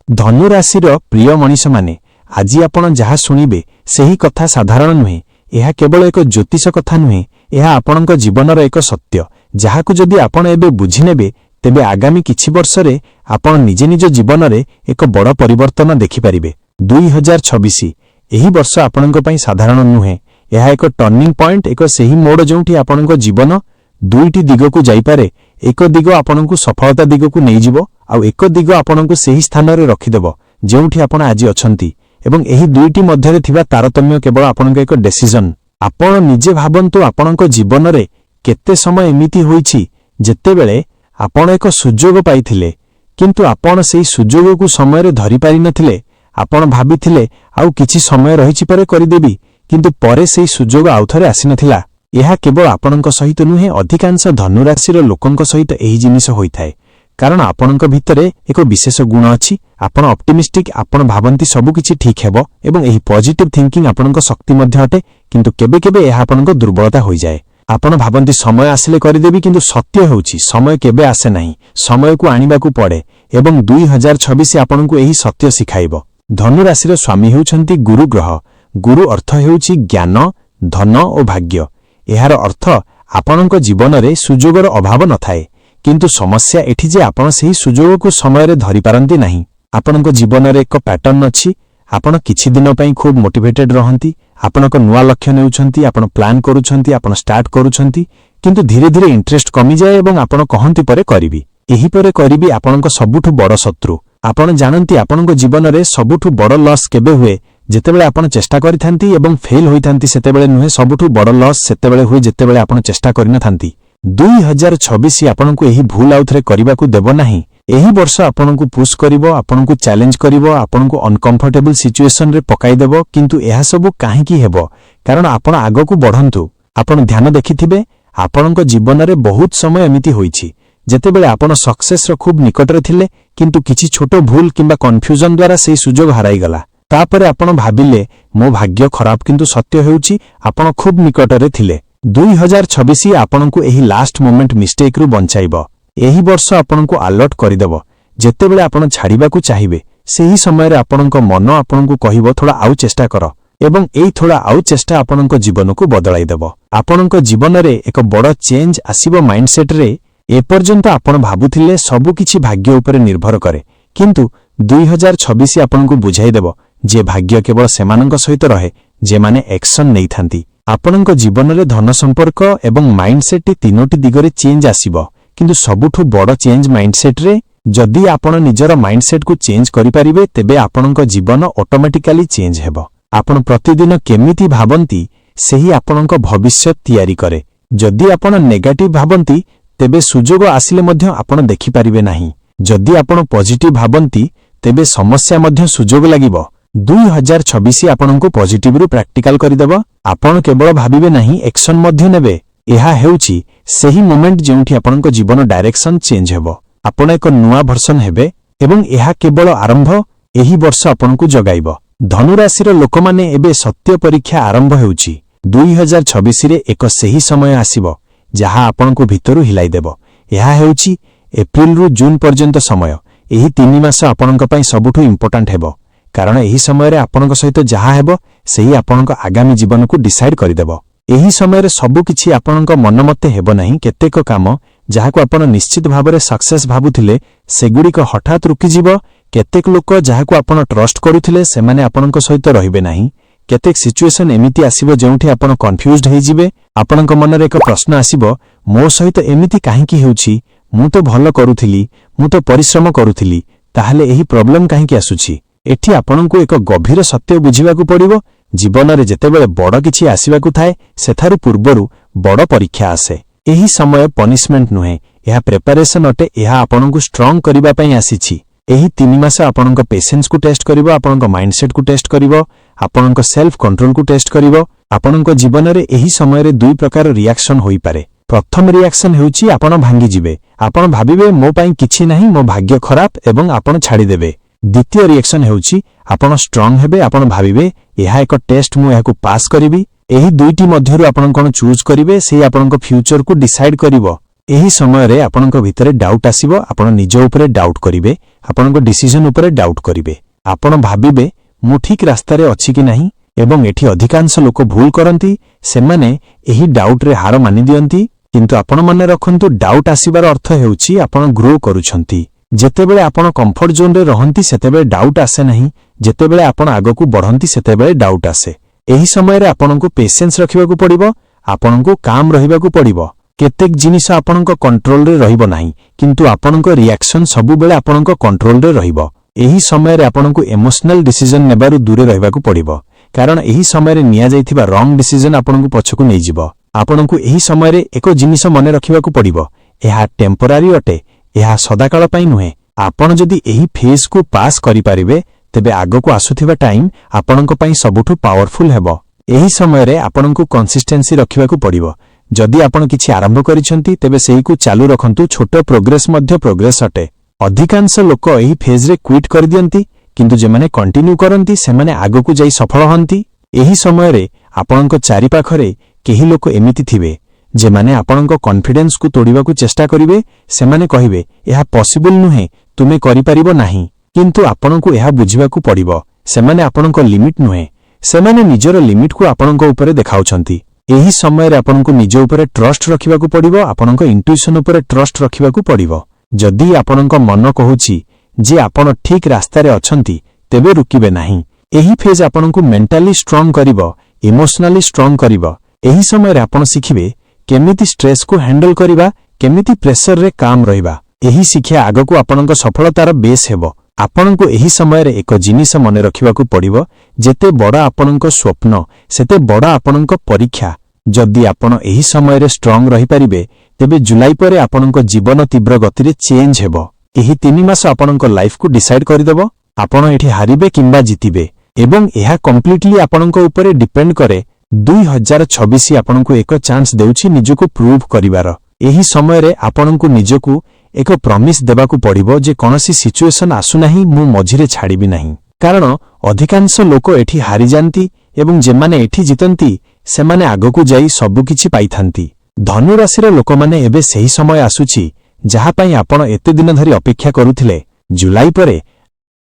धनु राशिर प्रिय मनीष माने आज आपण जहाँ शुणिबे सही कथा साधारण नुहे। यह केवल एक ज्योतिष कथा नुहे, यह आपणक जीवनर एक सत्य जहाकु जदि आपण एबे बुझिनेबे तेबे आगामी किछि वर्षरे आपण निजे निज जीवन रे एक बड़ परिवर्तन देखिपारिबे। 2026 एही वर्ष आपणक पई साधारण नुहे, यह एक टर्निंग पॉइंट, एक सही मोड़ जोंठी आपणक जीवन दुईटी दिगकु जाइपारे। एक दिग आपणकु सफलता दिगकु नै जिवो आ एक दिग आपणकु सही स्थान रे रखिदेबो जोंठी आपण आज अछंती। एवं एही दुईटी मध्यरे थिबा तारतम्य केवल आपणक एक डिसिजन। आपण निजे भाबंतु आपणक जीवन रे केते समय एमिति होईछि जेतेबेले आपण एक सुजोग पाइथिले किंतु आपण सेही सुजोगकु समय रे धरि पारि नथिले। आपण भाबिथिले आउ किछि समय रहिछि परे करिदेबी, किंतु परे सेही सुजोग आउथरे आसी नथिला। यह केवल आपणक सहित नुहे, अधिकांश धनुराशिर लोकंक सहित एही जिनिस होइथाय। कारण आपणक भितरे एक विशेष गुण अछि, आपण ऑप्टिमिस्टिक, आपण भाबंती सब किछि ठीक हेबो एवं एही पॉजिटिव थिंकिंग आपणक शक्ति मध्ये अटे, किंतु केबे केबे यह आपणक दुर्बलता होई जाय। आपण भाबंती समय आसिले करिदेबी, किंतु सत्य होउछि समय केबे आसे नाही, समय को आनिबाकू पड़े एवं 2026 आपणकू एही सत्य सिखाइबो। धनुराशिर स्वामी हेउछंती गुरु ग्रह। गुरु अर्थ हेउछि ज्ञान, धन और भाग्य। एहार अर्थ आपणक जीवन रे सुजोगर अभाव नथाए, किंतु समस्या एठी जे आपण सेही सुजोग को समय रे धरि पारंती नाही। आपणक जीवन रे एक पैटर्न अछि, आपण किछि दिन पई खूब मोटिवेटेड रहंती, आपणक नुवा लक्ष्य नेउछंती, आपण प्लान करूछंती, आपण स्टार्ट करूछंती, किंतु धीरे धीरे इंटरेस्ट कमी जाए एवं आपण कहंती परे करिवि, एही परे करिवि आपणक सबुठु बड़ शत्रु। आपण जानंती आपणक जीवन रे सबुठु बड़ लॉस केबे हुए जेतेबेले आपण चेष्टा करिथांती एवं फेल होइथांती, सेतेबेले नुहे। सबुठु बड़ लॉस सेतेबेले हुए जेतेबेले आपण चेष्टा करिनथांती। 2026 आपणकू एही भूल आउथरे करिबाकू देबो नाही। एही वर्ष आपणकू पुश करिवो, आपणकू चैलेंज करिवो, आपणकू अनकंफर्टेबल सिचुएशन रे पकाई देबो, किंतु एहा सब काहेकि हेबो? कारण आपण आगकू बढ़ंतु। आपण ध्यान देखिथिबे आपणक जीवन रे बहुत समय एमिति होईछि जेतेबेले आपण सक्सेस रो खूब निकटरे थिले, किंतु किछि छोटो भूल किंबा कन्फ्यूजन द्वारा सेही सुजोग हराई गला। तापरे आपण भाबिले मो भाग्य खराब, किंतु सत्य हेउछि आपण खूब निकटरे थिले। 2026 आपणकू एही लास्ट मोमेंट मिस्टेक रु बंचाइबो। एही वर्ष आपणकू अलर्ट करिदेबो। जेतेबेले आपण छाडिबाकू चाहिबे सेही समय रे आपणक मन आपणकू कहिबो थोड़ा आउ चेष्टा कर, एवं एही थोड़ा आउ चेष्टा आपणक जीवनकू बदलाई देबो। आपणक जीवन रे एक बड़ चेंज आसीबो माइंडसेट रे। एपर्यंत आपण भाबुथिले सब किछि भाग्य उपरे निर्भर करे, किंतु 2026 आपणकू बुझाई देबो जे भाग्य केवल सेमानंक सहित रहे जे माने एक्शन नै थांती। आपणक जीवन रे धन संपर्क एवं माइंडसेट तीनोटी दिगरे चेंज आसीबो, किंतु सबुठु बड़ चेंज माइंडसेट रे। जदि आपण निजर माइंडसेट को चेंज करि परिबे तेबे आपणक जीवन ऑटोमेटिकली चेंज हेबो। आपण प्रतिदिन केमिति भाबंती सेही आपणक भविष्य तयारी करे। जदि आपण नेगेटिव भाबंती तेबे सुजोग आसिले मध्य आपण देखि परिबे नाही। जदि आपण पॉजिटिव भाबंती तेबे समस्या मध्य सुजोग लागिबो। 2026 आपणको पॉजिटिव रु प्रैक्टिकल करिदेबो। आपण केवल भाबिबे नाही, एक्शन मध्य नेबे। एहा हेउछि सेही मोमेंट जेउठी आपणको जीवन डायरेक्शन चेंज हेबो। आपण एक नुवा वर्जन हेबे एवं एहा केवल आरंभ। एही वर्ष आपणको जगाइबो। धनुराशिर लोकमाने एबे सत्य परीक्षा आरंभ हेउछि। 2026 रे एक सेही समय आसीबो जहा आपणको भितरु हिलाई देबो। एहा हेउछि एप्रिल रु जून पर्यंत समय। एही 3 मास आपणको पई सबुठु इंपोर्टेंट हेबो, कारण एही समय रे आपणक सहित जहा हेबो सेही आपणक आगामी जीवन को डिसाइड करिदेबो। एही समय रे सब किछि आपणक मन मते हेबो नाही। केतेक काम जाहाको आपण निश्चित भाबरे सक्सेस भाबुथिले सेगुडीक हठात रुकी जिवो। केतेक लोक जाहाको आपण ट्रस्ट करूथिले सेमाने आपणक सहित रहिबे नाही। केतेक सिचुएशन एमिति आसीबो जेउठी आपण कन्फ्यूज्ड हे जिवे। आपणक मन रे एक प्रश्न आसीबो, मो सहित एमिति काहेकि हेउछि? मु तो भलो करूथिली, मु तो परिश्रम करूथिली, ताहाले एही प्रॉब्लम काहेकि आसुछि? एठी आपणको एक गभीर सत्य बुझिबाकू पड़िबो। जीवन रे जेतेबेले बड़ किछि आसीबाकू थाए सेथारु पूर्वरु बड़ परीक्षा आसे। एही समय पनिशमेंट नुहे, एहा प्रिपरेशन अटे। एहा आपणको स्ट्रांग करिबा पई आसीछि। एही 3 मास आपणको पेशेंस को टेस्ट करिवो, आपणको माइंडसेट को टेस्ट करिवो, आपणको सेल्फ कंट्रोल को टेस्ट करिवो। आपणको जीवन रे एही समय रे दुई प्रकार रिएक्शन होई पारे। प्रथम रिएक्शन हेउछि आपण भांगी जिवे। आपण भाबिबे मो पई किछि नाही, मो भाग्य खराब एवं आपण छाडी देबे। द्वितीय रिएक्शन हेउछि आपण स्ट्रांग हेबे। आपण भाबिबे एहा एक टेस्ट, मु एहाकू पास करिवि। एही दुईटी मध्यरु आपण कोन चूज करिवे सेही आपणको फ्यूचर को डिसाइड करिवो। एही समय रे आपणको भितरे डाउट आसीबो। आपण निज उपरे डाउट करिवे। ଆପଣଙ୍କ डिसीजन उपरे डाउट करिवे। आपण भाबिबे मु ठीक रास्ता रे अछि कि नाही एवं एठी अधिकांश लोक भूल करंती सेमाने एही डाउट रे हार मानि दियंती। किंतु आपण माने रखंतु डाउट आसीबार अर्थ हेउची आपण ग्रो करूछंती। जेतेबेले आपण कंफर्ट जोन रे रहंती सेतेबेले डाउट आसे नाही, जेतेबेले आपण आगकू बढ़ंती सेतेबेले डाउट आसे। एही समय रे आपणको पेशेंस रखिबाकू पड़िबो, आपणको काम रहिबाकू पड़िबो। केतेक जिनिस आपणको कंट्रोल रे रहिबो नाही, किंतु आपणको रिएक्शन सबु बेले आपणको कंट्रोल रे रहिबो। एही समय रे आपणको इमोशनल डिसीजन नेबारु दूरे रहिबाकू पड़िबो, कारण एही समय रे निया जाइथिबा रॉन्ग डिसीजन आपणको पछकू नै जिवो। आपणको एही समय रे एको जिनिस मने रखिबाकू पड़िबो, एहा टेम्पररी अटे, एहा सदाकाल पई नुहे। आपण जदि एही फेज को पास करि परिबे तेबे आगको आसुथिबा टाइम आपणको पई सबुठु पावरफुल हेबो। एही समय रे आपणको कंसिस्टेंसी रखिबाकू पड़िबो। जदि आपण किछि आरंभ करिसंती तेबे सेही को चालू रखंतु। छोट प्रोग्रेस मध्य प्रोग्रेस अटे। अधिकांश लोक एही फेज रे क्विट कर दियंती, किंतु जेमाने कंटिन्यू करंती सेमाने आगको जाई सफल हंती। एही समय रे आपणको चारि पाखरे केही लोक एमिति थिबे जेमाने आपणको कॉन्फिडेंस को तोड़िबाकू चेष्टा करिवे। सेमाने कहिवे एहा पॉसिबल नुहे, तुमे करि परिबो नाही, किंतु आपणको एहा बुझिबाकू पड़िबो सेमाने आपणको लिमिट नुहे। सेमाने निजर लिमिट को आपणको ऊपर देखाउछंती। एही समय रे आपणको निज ऊपर ट्रस्ट रखिबाकू पड़िबो, आपणको इंट्यूशन ऊपर ट्रस्ट रखिबाकू पड़िबो। जदि आपणको मन कहूची जे आपण ठीक रास्ता रे अछंती तेबे रुकिबे नाही। एही फेज आपणको मेंटली स्ट्रांग करिवो, इमोशनली स्ट्रांग करिवो। एही समय रे आपण सिखिबे केमिति स्ट्रेस को हैंडल करिबा, केमिति प्रेशर रे काम रहिबा। एही शिक्षा आगको आपणको सफलतार बेस हेबो। आपणको एही समय रे एको जिनिस मने रखिबाकू पड़िबो, जेते बड़ आपणको स्वप्न सेते बड़ आपणको परीक्षा। जदि आपण एही समय रे स्ट्रांग रहि परिबे तेबे जुलाई परे आपणको जीवन तीव्र गति रे चेंज हेबो। एही 3 मास आपणको लाइफ को डिसाइड करिदेबो आपण एठी हारिबे किंबा जितिबे, एवं एहा कंप्लीटली आपणको ऊपर डिपेंड करे। 2026 आपणको एक चांस देउछि निजको प्रूव करिवार। एही समय रे आपणको निजको एक प्रॉमिस देबाकू पड़िबो जे कोनोसी सिचुएशन आसु नाही मु मझिरे छाड़िबी नाही। कारण अधिकांश लोक एठी हारि जानती एवं जेमाने एठी जितंती सेमाने आगकू जाई सबु किछि पाइथांती। धनु राशिर लोकमाने एबे सेही समय आसुछि जहा पई आपण एते दिन धरि अपेक्षा करूथिले। जुलाई परे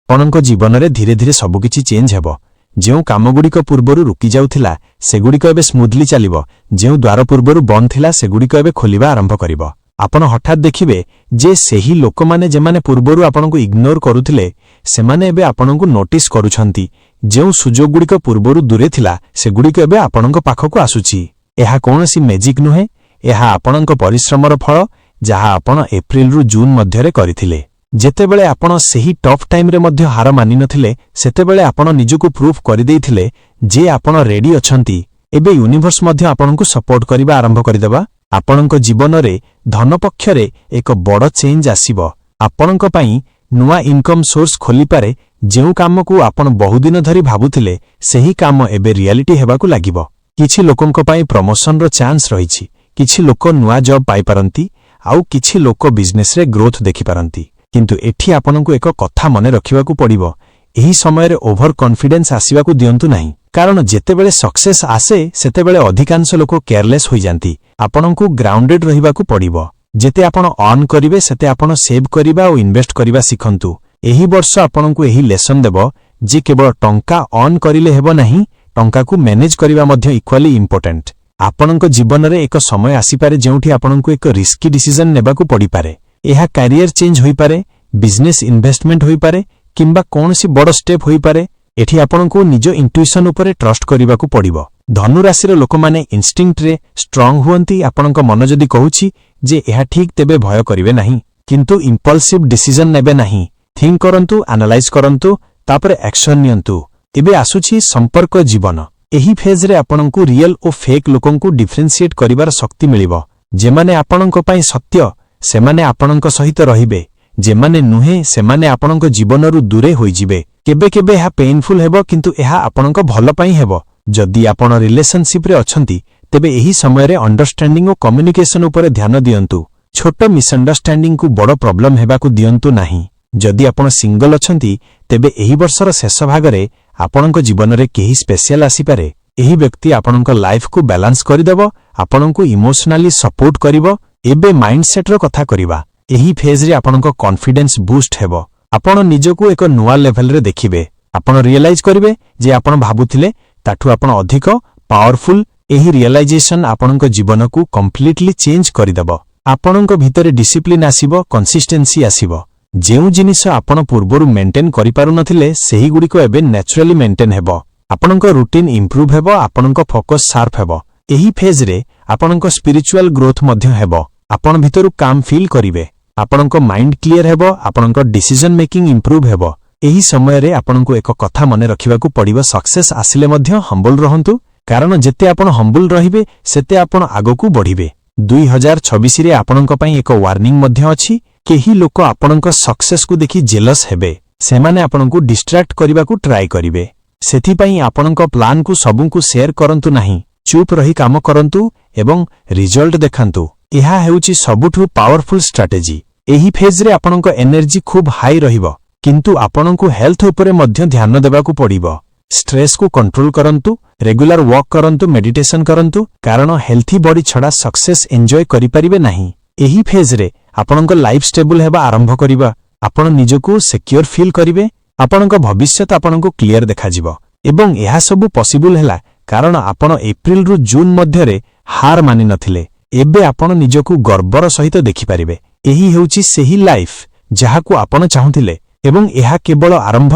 आपणको जीवन रे धीरे धीरे सबु किछि चेंज हेबो। जेउ कामगुड़िक पूर्वरु रुकी जाउथिला सेगुड़िक एबे स्मूथली चलिबो। जेउ द्वार पूर्वरु बंद थिला सेगुड़िक एबे खोलिबा आरंभ करिबो। आपण हठात देखिबे जे सेही लोकमाने जेमाने पूर्वरु आपणको इग्नोर करूथिले सेमाने एबे आपणको नोटिस करूछंती। जेउ सुजोग गुड़िक पूर्वरु दूरे थिला सेगुड़िक एबे आपणको पाखको आसुछि। एहा कोनोसी मैजिक नुहे, एहा आपणको परिश्रमर फल जहा आपण एप्रिल रु जून मध्यरे करिथिले। जेतेबेले आपण सेही टफ टाइम रे मध्य हार मानि नथिले सेतेबेले आपण निजको प्रूफ करि देइथिले जे आपण रेडी अछंती। एबे यूनिवर्स मध्य आपणको सपोर्ट करिबा आरंभ करिदेबा। आपणको जीवन रे धन पक्षरे एक बड़ चेंज आसीबो। आपणको पई नुआ इनकम सोर्स खोली पारे। जेउ काम को आपण बहु दिन धरि भाबुथिले सेही काम एबे रियलिटी हेबाकू लागिबो। किछि लोकंको पई प्रमोशन रो चांस रहिछि। किछि लोक नुआ जॉब पाई पारंती, आउ किछि लोक बिजनेस रे ग्रोथ देखि पारंती। किंतु एठी आपणको एक कथा मने रखिबाकू पड़िबो, एही समय रे ओभर कॉन्फिडेंस आसीबाकू दियंतु नाही। कारण जेतेबेले सक्सेस आसे सेतेबेले अधिकांश लोक केयरलेस होई जानती। आपणको ग्राउंडेड रहिबाकू पड़िबो। जेते आपण अर्न करिवे सेते आपण सेव करिबा और इन्वेस्ट करिबा सिखंतु। एही वर्ष आपणको एही लेसन देबो जे केवल टंका अर्न करिले हेबो नाही, टंका को मैनेज करिबा मध्य इक्वाली इंपोर्टेंट। आपणको जीवन रे एक समय आसी पारे जेउठी आपणको एक रिस्की डिसीजन नेबाकू पड़ी पारे। एहा करियर चेंज होई पारे, बिजनेस इन्वेस्टमेंट होई पारे, किंबा कोनोसी बड़ स्टेप होई पारे। एठी आपणको निज इंट्यूशन ऊपर ट्रस्ट करिबाकू पड़िबो। धनु राशिर लोकमाने इंस्टिंक्ट रे स्ट्रांग हुअंती। आपणको मन जदि कहूछि जे एहा ठीक तेबे भय करिवे नाही, किंतु इंपल्सिव डिसीजन नेबे नाही। थिंक करंतु, एनालाइज करंतु, तापरे एक्शन नियंतु। एबे आसुछि संपर्क जीवन। एही फेज रे आपणको रियल और फेक लोकंकु डिफरेंशिएट करिवार शक्ति मिलिबो। जेमाने आपणको पई सत्य सेमाने आपणको सहित रहिबे, जेमाने नुहे सेमाने आपणको जीवनरु दूरे होई जिवे। केबे केबे एहा पेनफुल हेबो, किंतु एहा आपणको भल पई हेबो। जदि आपण रिलेशनशिप रे अछंती तेबे एही समय रे अंडरस्टैंडिंग और कम्युनिकेशन ऊपर ध्यान दियंतु। छोट मिसअंडरस्टैंडिंग को बड़ प्रॉब्लम हेबाकू दियंतु नाही। जदि आपण सिंगल अछंती तेबे एही वर्षर शेष भागरे आपणको जीवन रे केही स्पेशल आसी पारे। एही व्यक्ति आपणको लाइफ को बैलेंस करिदेबो, आपणको इमोशनली सपोर्ट करिवो। एबे माइंडसेट रो कथा करिबा। एही फेज रे आपणको कॉन्फिडेंस बूस्ट हेबो। ଆପଣ ନିଜକୁ ଏକ ନୂଆ ଲେଭେଲରେ ଦେଖିବେ। ଆପଣ ରିଏଲାଇଜ୍ କରିବେ ଯେ ଆପଣ ଭାବୁଥିଲେ ତାଠୁ ଆପଣ ଅଧିକ ପାୱାରଫୁଲ। ଏହି ରିଏଲାଇଜେସନ ଆପଣଙ୍କ ଜୀବନକୁ କମ୍ପ୍ଲିଟଲି ଚେଞ୍ଜ କରିଦେବ। ଆପଣଙ୍କ ଭିତରେ ଡିସିପ୍ଲିନ୍ ଆସିବ, କନସିଷ୍ଟେନ୍ସି ଆସିବ। ଯେଉଁ ଜିନିଷ ଆପଣ ପୂର୍ବରୁ ମେଣ୍ଟେନ୍ କରିପାରୁନଥିଲେ ସେହିଗୁଡ଼ିକ ଏବେ ନ୍ୟାଚୁରାଲି ମେଣ୍ଟେନ୍ ହେବ। ଆପଣଙ୍କ ରୁଟିନ୍ ଇମ୍ପ୍ରୁଭ୍ ହେବ, ଆପଣଙ୍କ ଫୋକସ୍ ସାର୍ପ ହେବ। ଏହି ଫେଜ୍ରେ ଆପଣଙ୍କ ସ୍ପିରିଚୁଆଲ ଗ୍ରୋଥ ମଧ୍ୟ ହେବ। ଆପଣ ଭିତରୁ କାମ୍ ଫିଲ୍ କରିବେ, ଆପଣଙ୍କ ମାଇଣ୍ଡ କ୍ଲିୟର ହେବ, ଆପଣଙ୍କ ଡିସିଜନ ମେକିଂ ଇମ୍ପ୍ରୁଭ୍ ହେବ। ଏହି ସମୟରେ ଆପଣଙ୍କୁ ଏକ କଥା ମନେ ରଖିବାକୁ ପଡ଼ିବ, ସକ୍ସେସ୍ ଆସିଲେ ମଧ୍ୟ ହମ୍ବଲ୍ ରହନ୍ତୁ, କାରଣ ଯେତେ ଆପଣ ହମ୍ବଲ୍ ରହିବେ ସେତେ ଆପଣ ଆଗକୁ ବଢ଼ିବେ। 2026ରେ ଆପଣଙ୍କ ପାଇଁ ଏକ ୱାର୍ଣ୍ଣିଂ ମଧ୍ୟ ଅଛି। କେହି ଲୋକ ଆପଣଙ୍କ ସକ୍ସେସକୁ ଦେଖି ଜେଲସ୍ ହେବେ। ସେମାନେ ଆପଣଙ୍କୁ ଡିଷ୍ଟ୍ରାକ୍ଟ କରିବାକୁ ଟ୍ରାଏ କରିବେ। ସେଥିପାଇଁ ଆପଣଙ୍କ ପ୍ଲାନ୍କୁ ସବୁଙ୍କୁ ସେୟାର କରନ୍ତୁ ନାହିଁ। ଚୁପ୍ ରହି କାମ କରନ୍ତୁ ଏବଂ ରିଜଲ୍ଟ ଦେଖାନ୍ତୁ। ଏହା ହେଉଛି ସବୁଠୁ ପାୱାରଫୁଲ୍ ଷ୍ଟ୍ରାଟେଜି। ଏହି ଫେଜ୍ରେ ଆପଣଙ୍କ ଏନର୍ଜି ଖୁବ୍ ହାଇ ରହିବ, କିନ୍ତୁ ଆପଣଙ୍କୁ ହେଲ୍ଥ ଉପରେ ମଧ୍ୟ ଧ୍ୟାନ ଦେବାକୁ ପଡ଼ିବ। ଷ୍ଟ୍ରେସ୍କୁ କଣ୍ଟ୍ରୋଲ କରନ୍ତୁ, ରେଗୁଲାର ୱାକ୍ କରନ୍ତୁ, ମେଡିଟେସନ କରନ୍ତୁ, କାରଣ ହେଲ୍ଥି ବଡି ଛଡ଼ା ସକ୍ସେସ୍ ଏନ୍ଜୟ କରିପାରିବେ ନାହିଁ। ଏହି ଫେଜ୍ରେ ଆପଣଙ୍କ ଲାଇଫ୍ ଷ୍ଟେବୁଲ୍ ହେବା ଆରମ୍ଭ କରିବା। ଆପଣ ନିଜକୁ ସେକ୍ୟୁର ଫିଲ୍ କରିବେ, ଆପଣଙ୍କ ଭବିଷ୍ୟତ ଆପଣଙ୍କୁ କ୍ଲିୟର ଦେଖାଯିବ। ଏବଂ ଏହାସବୁ ପସିବୁଲ ହେଲା କାରଣ ଆପଣ ଏପ୍ରିଲରୁ ଜୁନ୍ ମଧ୍ୟରେ ହାର ମାନିନଥିଲେ। ଏବେ ଆପଣ ନିଜକୁ ଗର୍ବର ସହିତ ଦେଖିପାରିବେ। ଏହି ହେଉଛି ସେହି ଲାଇଫ୍ ଯାହାକୁ ଆପଣ ଚାହୁଁଥିଲେ ଏବଂ ଏହା କେବଳ ଆରମ୍ଭ।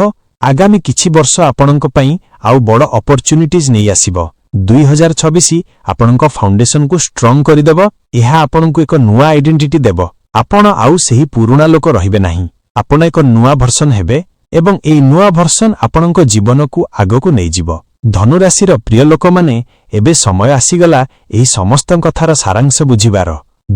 ଆଗାମୀ କିଛି ବର୍ଷ ଆପଣଙ୍କ ପାଇଁ ଆଉ ବଡ଼ ଅପରଚ୍ୟୁନିଟିଜ୍ ନେଇ ଆସିବ। 2026 ଆପଣଙ୍କ ଫାଉଣ୍ଡେସନକୁ ଷ୍ଟ୍ରଙ୍ଗ କରିଦେବ। ଏହା ଆପଣଙ୍କୁ ଏକ ନୂଆ ଆଇଡେଣ୍ଟିଟି ଦେବ। ଆପଣ ଆଉ ସେହି ପୁରୁଣା ଲୋକ ରହିବେ ନାହିଁ। ଆପଣ ଏକ ନୂଆ ଭର୍ସନ ହେବେ ଏବଂ ଏହି ନୂଆ ଭର୍ସନ ଆପଣଙ୍କ ଜୀବନକୁ ଆଗକୁ ନେଇଯିବ। ଧନୁରାଶିର ପ୍ରିୟ ଲୋକମାନେ, ଏବେ ସମୟ ଆସିଗଲା ଏହି ସମସ୍ତ କଥାର ସାରାଂଶ ବୁଝିବାର।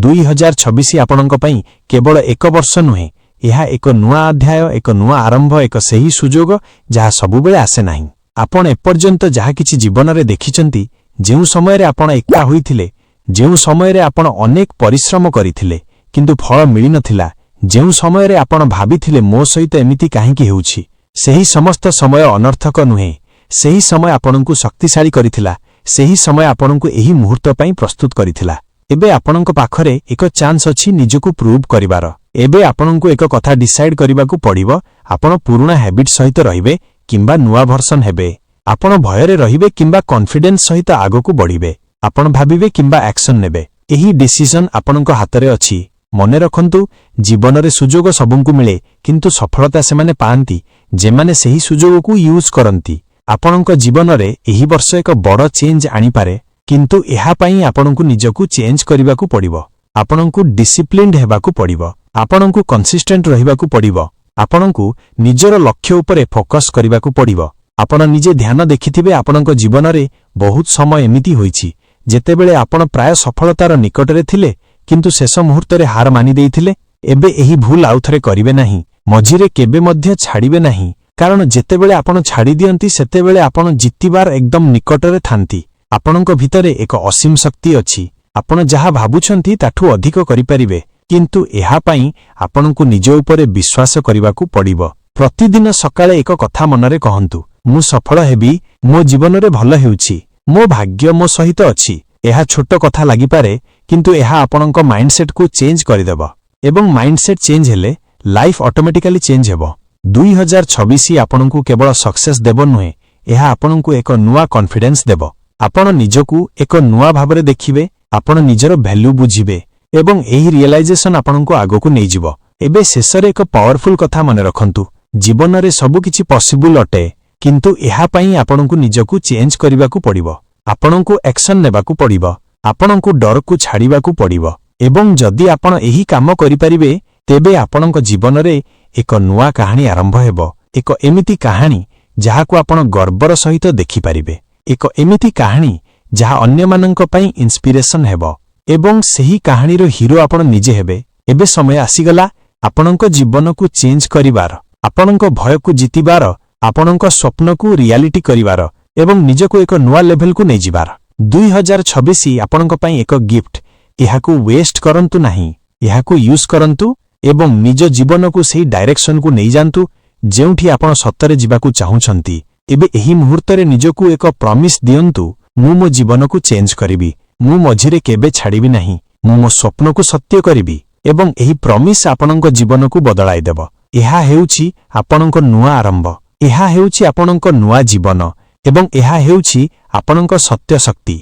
2026 ଆପଣଙ୍କ ପାଇଁ କେବଳ ଏକ ବର୍ଷ ନୁହେଁ, ଏହା ଏକ ନୂଆ ଅଧ୍ୟାୟ, ଏକ ନୂଆ ଆରମ୍ଭ, ଏକ ସେହି ସୁଯୋଗ ଯାହା ସବୁବେଳେ ଆସେ ନାହିଁ। ଆପଣ ଏପର୍ଯ୍ୟନ୍ତ ଯାହା କିଛି ଜୀବନରେ ଦେଖିଛନ୍ତି, ଯେଉଁ ସମୟରେ ଆପଣ ଏକା ହୋଇଥିଲେ, ଯେଉଁ ସମୟରେ ଆପଣ ଅନେକ ପରିଶ୍ରମ କରିଥିଲେ କିନ୍ତୁ ଫଳ ମିଳିନଥିଲା, ଯେଉଁ ସମୟରେ ଆପଣ ଭାବିଥିଲେ ମୋ ସହିତ ଏମିତି କାହିଁକି ହେଉଛି, ସେହି ସମସ୍ତ ସମୟ ଅନର୍ଥକ ନୁହେଁ। ସେହି ସମୟ ଆପଣଙ୍କୁ ଶକ୍ତିଶାଳୀ କରିଥିଲା। ସେହି ସମୟ ଆପଣଙ୍କୁ ଏହି ମୁହୂର୍ତ୍ତ ପାଇଁ ପ୍ରସ୍ତୁତ କରିଥିଲା। ଏବେ ଆପଣଙ୍କ ପାଖରେ ଏକ ଚାନ୍ସ ଅଛି ନିଜକୁ ପ୍ରୁଭ୍ କରିବାର। ଏବେ ଆପଣଙ୍କୁ ଏକ କଥା ଡିସାଇଡ୍ କରିବାକୁ ପଡ଼ିବ, ଆପଣ ପୁରୁଣା ହ୍ୟାବିଟ୍ ସହିତ ରହିବେ କିମ୍ବା ନୂଆ ଭର୍ସନ ହେବେ। ଆପଣ ଭୟରେ ରହିବେ କିମ୍ବା କନଫିଡେନ୍ସ ସହିତ ଆଗକୁ ବଢ଼ିବେ। ଆପଣ ଭାବିବେ କିମ୍ବା ଆକ୍ସନ ନେବେ। ଏହି ଡିସିଜନ ଆପଣଙ୍କ ହାତରେ ଅଛି। ମନେ ରଖନ୍ତୁ, ଜୀବନରେ ସୁଯୋଗ ସବୁଙ୍କୁ ମିଳେ, କିନ୍ତୁ ସଫଳତା ସେମାନେ ପାଆନ୍ତି ଯେମାନେ ସେହି ସୁଯୋଗକୁ ୟୁଜ୍ କରନ୍ତି। ଆପଣଙ୍କ ଜୀବନରେ ଏହି ବର୍ଷ ଏକ ବଡ଼ ଚେଞ୍ଜ ଆଣିପାରେ, କିନ୍ତୁ ଏହା ପାଇଁ ଆପଣଙ୍କୁ ନିଜକୁ ଚେଞ୍ଜ କରିବାକୁ ପଡ଼ିବ। ଆପଣଙ୍କୁ ଡିସିପ୍ଲିନ୍ଡ ହେବାକୁ ପଡ଼ିବ, ଆପଣଙ୍କୁ କନସିଷ୍ଟେଣ୍ଟ ରହିବାକୁ ପଡ଼ିବ, ଆପଣଙ୍କୁ ନିଜର ଲକ୍ଷ୍ୟ ଉପରେ ଫୋକସ୍ କରିବାକୁ ପଡ଼ିବ। ଆପଣ ନିଜେ ଧ୍ୟାନ ଦେଖିଥିବେ, ଆପଣଙ୍କ ଜୀବନରେ ବହୁତ ସମୟ ଏମିତି ହୋଇଛି ଯେତେବେଳେ ଆପଣ ପ୍ରାୟ ସଫଳତାର ନିକଟରେ ଥିଲେ କିନ୍ତୁ ଶେଷ ମୁହୂର୍ତ୍ତରେ ହାର ମାନି ଦେଇଥିଲେ। ଏବେ ଏହି ଭୁଲ ଆଉଥରେ କରିବେ ନାହିଁ। ମଝିରେ କେବେ ମଧ୍ୟ ଛାଡ଼ିବେ ନାହିଁ, କାରଣ ଯେତେବେଳେ ଆପଣ ଛାଡ଼ି ଦିଅନ୍ତି ସେତେବେଳେ ଆପଣ ଜିତିବାର ଏକଦମ ନିକଟରେ ଥାନ୍ତି। ଆପଣଙ୍କ ଭିତରେ ଏକ ଅସୀମ ଶକ୍ତି ଅଛି। ଆପଣ ଯାହା ଭାବୁଛନ୍ତି ତାଠୁ ଅଧିକ କରିପାରିବେ, କିନ୍ତୁ ଏହା ପାଇଁ ଆପଣଙ୍କୁ ନିଜ ଉପରେ ବିଶ୍ୱାସ କରିବାକୁ ପଡ଼ିବ। ପ୍ରତିଦିନ ସକାଳେ ଏକ କଥା ମନରେ କହନ୍ତୁ, ମୁଁ ସଫଳ ହେବି, ମୋ ଜୀବନରେ ଭଲ ହେଉଛି, ମୋ ଭାଗ୍ୟ ମୋ ସହିତ ଅଛି। ଏହା ଛୋଟ କଥା ଲାଗିପାରେ, କିନ୍ତୁ ଏହା ଆପଣଙ୍କ ମାଇଣ୍ଡସେଟ୍କୁ ଚେଞ୍ଜ କରିଦେବ ଏବଂ ମାଇଣ୍ଡସେଟ୍ ଚେଞ୍ଜ ହେଲେ ଲାଇଫ୍ ଅଟୋମେଟିକାଲି ଚେଞ୍ଜ ହେବ। 2026 ଆପଣଙ୍କୁ କେବଳ ସକ୍ସେସ୍ ଦେବ ନୁହେଁ, ଏହା ଆପଣଙ୍କୁ ଏକ ନୂଆ କନଫିଡେନ୍ସ ଦେବ। ଆପଣ ନିଜକୁ ଏକ ନୂଆ ଭାବରେ ଦେଖିବେ, ଆପଣ ନିଜର ଭ୍ୟାଲ୍ୟୁ ବୁଝିବେ ଏବଂ ଏହି ରିଏଲାଇଜେସନ ଆପଣଙ୍କୁ ଆଗକୁ ନେଇଯିବ। ଏବେ ଶେଷରେ ଏକ ପାୱାରଫୁଲ୍ କଥା ମନେ ରଖନ୍ତୁ, ଜୀବନରେ ସବୁକିଛି ପସିବୁଲ ଅଟେ, କିନ୍ତୁ ଏହା ପାଇଁ ଆପଣଙ୍କୁ ନିଜକୁ ଚେଞ୍ଜ କରିବାକୁ ପଡ଼ିବ। ଆପଣଙ୍କୁ ଆକ୍ସନ ନେବାକୁ ପଡ଼ିବ, ଆପଣଙ୍କୁ ଡରକୁ ଛାଡ଼ିବାକୁ ପଡ଼ିବ ଏବଂ ଯଦି ଆପଣ ଏହି କାମ କରିପାରିବେ, ତେବେ ଆପଣଙ୍କ ଜୀବନରେ ଏକ ନୂଆ କାହାଣୀ ଆରମ୍ଭ ହେବ। ଏକ ଏମିତି କାହାଣୀ ଯାହାକୁ ଆପଣ ଗର୍ବର ସହିତ ଦେଖିପାରିବେ, ଏକ ଏମିତି କାହାଣୀ ଯାହା ଅନ୍ୟମାନଙ୍କ ପାଇଁ ଇନ୍ସପିରେସନ ହେବ ଏବଂ ସେହି କାହାଣୀର ହିରୋ ଆପଣ ନିଜେ ହେବେ। ଏବେ ସମୟ ଆସିଗଲା ଆପଣଙ୍କ ଜୀବନକୁ ଚେଞ୍ଜ କରିବାର, ଆପଣଙ୍କ ଭୟକୁ ଜିତିବାର, ଆପଣଙ୍କ ସ୍ୱପ୍ନକୁ ରିଆଲିଟି କରିବାର ଏବଂ ନିଜକୁ ଏକ ନୂଆ ଲେଭେଲକୁ ନେଇଯିବାର। 2026 ଆପଣଙ୍କ ପାଇଁ ଏକ ଗିଫ୍ଟ। ଏହାକୁ ୱେଷ୍ଟ କରନ୍ତୁ ନାହିଁ, ଏହାକୁ ୟୁଜ୍ କରନ୍ତୁ ଏବଂ ନିଜ ଜୀବନକୁ ସେହି ଡାଇରେକ୍ସନକୁ ନେଇଯାଆନ୍ତୁ ଯେଉଁଠି ଆପଣ ସତରେ ଯିବାକୁ ଚାହୁଁଛନ୍ତି। ଏବେ ଏହି ମୁହୂର୍ତ୍ତରେ ନିଜକୁ ଏକ ପ୍ରମିସ୍ ଦିଅନ୍ତୁ, ମୁଁ ମୋ ଜୀବନକୁ ଚେଞ୍ଜ କରିବି, ମୁଁ ମଝିରେ କେବେ ଛାଡ଼ିବି ନାହିଁ, ମୁଁ ମୋ ସ୍ୱପ୍ନକୁ ସତ୍ୟ କରିବି ଏବଂ ଏହି ପ୍ରମିସ୍ ଆପଣଙ୍କ ଜୀବନକୁ ବଦଳାଇ ଦେବ। ଏହା ହେଉଛି ଆପଣଙ୍କ ନୂଆ ଆରମ୍ଭ, ଏହା ହେଉଛି ଆପଣଙ୍କ ନୂଆ ଜୀବନ ଏବଂ ଏହା ହେଉଛି ଆପଣଙ୍କ ସତ୍ୟ ଶକ୍ତି।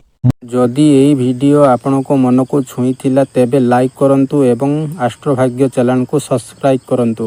ଯଦି ଏହି ଭିଡ଼ିଓ ଆପଣଙ୍କ ମନକୁ ଛୁଇଁଥିଲା ତେବେ ଲାଇକ୍ କରନ୍ତୁ ଏବଂ ଆଷ୍ଟ୍ରୋଭାଗ୍ୟ ଚ୍ୟାନେଲକୁ ସବସ୍କ୍ରାଇବ୍ କରନ୍ତୁ।